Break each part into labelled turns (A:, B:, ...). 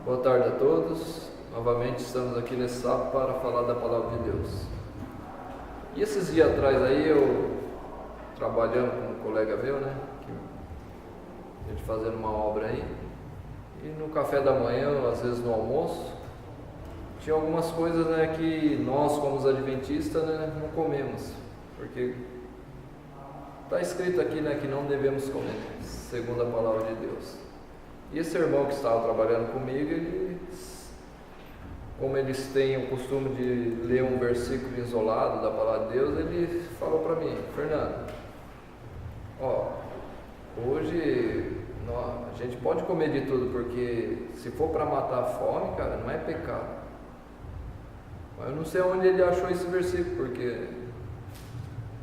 A: Boa tarde a todos. Novamente estamos aqui nesse sábado para falar da Palavra de Deus. E esses dias atrás aí eu trabalhando com um colega meu, né? A gente fazendo uma obra aí. E no café da manhã, às vezes no almoço, tinha algumas coisas, né, que nós como os adventistas, né, não comemos. Porque está escrito aqui, né, que não devemos comer, segundo a Palavra de Deus. E esse irmão que estava trabalhando comigo, como eles têm o costume de ler um versículo isolado da Palavra de Deus, ele falou para mim: Fernando, hoje a gente pode comer de tudo, porque se for para matar a fome, cara, não é pecado. Mas eu não sei onde ele achou esse versículo, porque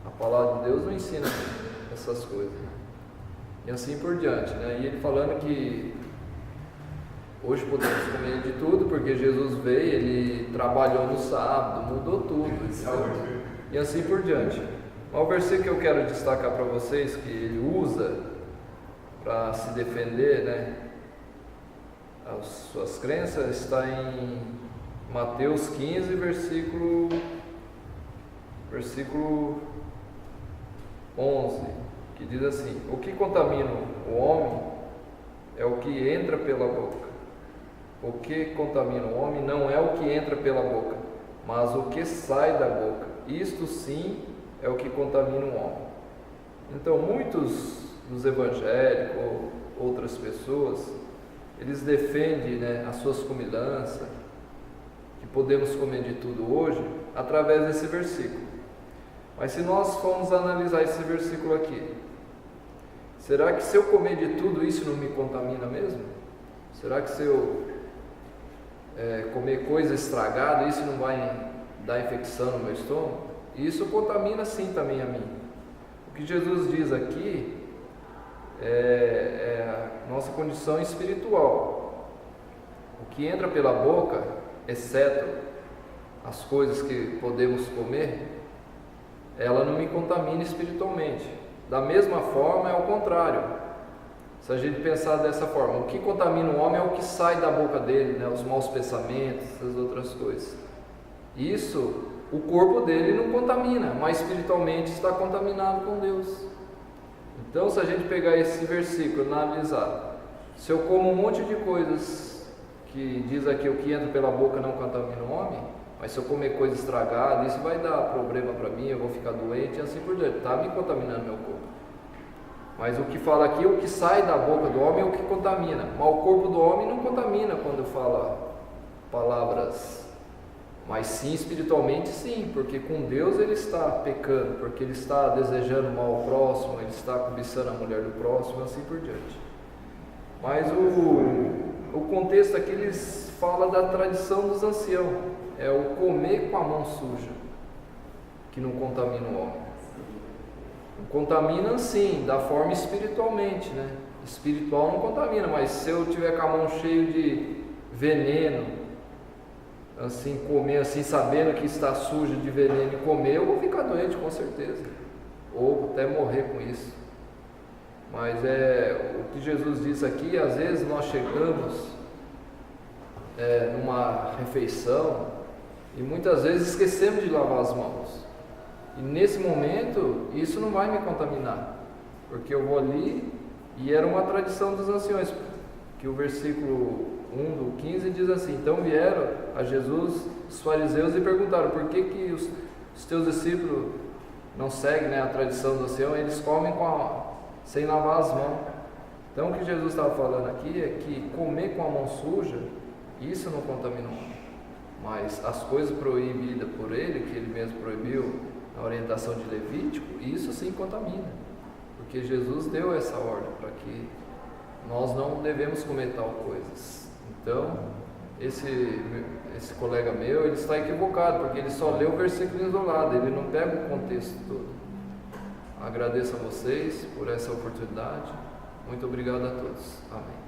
A: a Palavra de Deus não ensina essas coisas. E assim por diante, né? E ele falando que hoje podemos comer de tudo, porque Jesus veio, ele trabalhou no sábado, mudou tudo, entendeu? E assim por diante. Mas o versículo que eu quero destacar para vocês, que ele usa para se defender, né, as suas crenças, está em Mateus 15, versículo 11, que diz assim: o que contamina o homem é o que entra pela boca. O que contamina o homem não é o que entra pela boca, mas o que sai da boca. Isto sim é o que contamina o homem. Então, muitos dos evangélicos ou outras pessoas, eles defendem, né, as suas comilanças, que podemos comer de tudo hoje, através desse versículo. Mas se nós formos analisar esse versículo aqui, será que se eu comer de tudo isso não me contamina mesmo? Será que se eu comer coisa estragada, isso não vai dar infecção no meu estômago? E isso contamina sim também a mim. O que Jesus diz aqui é a nossa condição espiritual. O que entra pela boca, exceto as coisas que podemos comer, ela não me contamina espiritualmente. Da mesma forma, é o contrário. Se a gente pensar dessa forma, o que contamina o homem é o que sai da boca dele, né? Os maus pensamentos, essas outras coisas. Isso, o corpo dele não contamina, mas espiritualmente está contaminado com Deus. Então, se a gente pegar esse versículo e analisar, se eu como um monte de coisas que diz aqui, o que entra pela boca não contamina o homem, mas se eu comer coisa estragada, isso vai dar problema para mim, eu vou ficar doente e assim por diante, está me contaminando meu corpo. Mas o que fala aqui, o que sai da boca do homem é o que contamina, mas o corpo do homem não contamina quando fala palavras, mas sim espiritualmente sim, porque com Deus ele está pecando, porque ele está desejando mal ao próximo, ele está cobiçando a mulher do próximo e assim por diante. Mas o contexto aqui eles fala da tradição dos anciãos, é o comer com a mão suja, que não contamina o homem. Contamina sim, da forma espiritualmente, né? Espiritual não contamina, mas se eu tiver com a mão cheia de veneno, assim, comer assim, sabendo que está suja de veneno e comer, eu vou ficar doente com certeza, ou até morrer com isso. Mas o que Jesus diz aqui, às vezes nós chegamos numa refeição e muitas vezes esquecemos de lavar as mãos. E nesse momento, isso não vai me contaminar, porque eu vou ali, e era uma tradição dos anciões, que o versículo 1 do 15 diz assim: então vieram a Jesus os fariseus e perguntaram, por que os teus discípulos não seguem, né, a tradição do ancião, eles comem sem lavar as mãos. Então o que Jesus estava falando aqui é que comer com a mão suja, isso não contamina o homem, mas as coisas proibidas por ele, que ele mesmo proibiu, a orientação de Levítico, isso sim contamina, porque Jesus deu essa ordem para que nós não devemos comer tal coisas. Então, esse colega meu, ele está equivocado, porque ele só lê o versículo isolado, ele não pega o contexto todo. Agradeço a vocês por essa oportunidade, muito obrigado a todos, amém.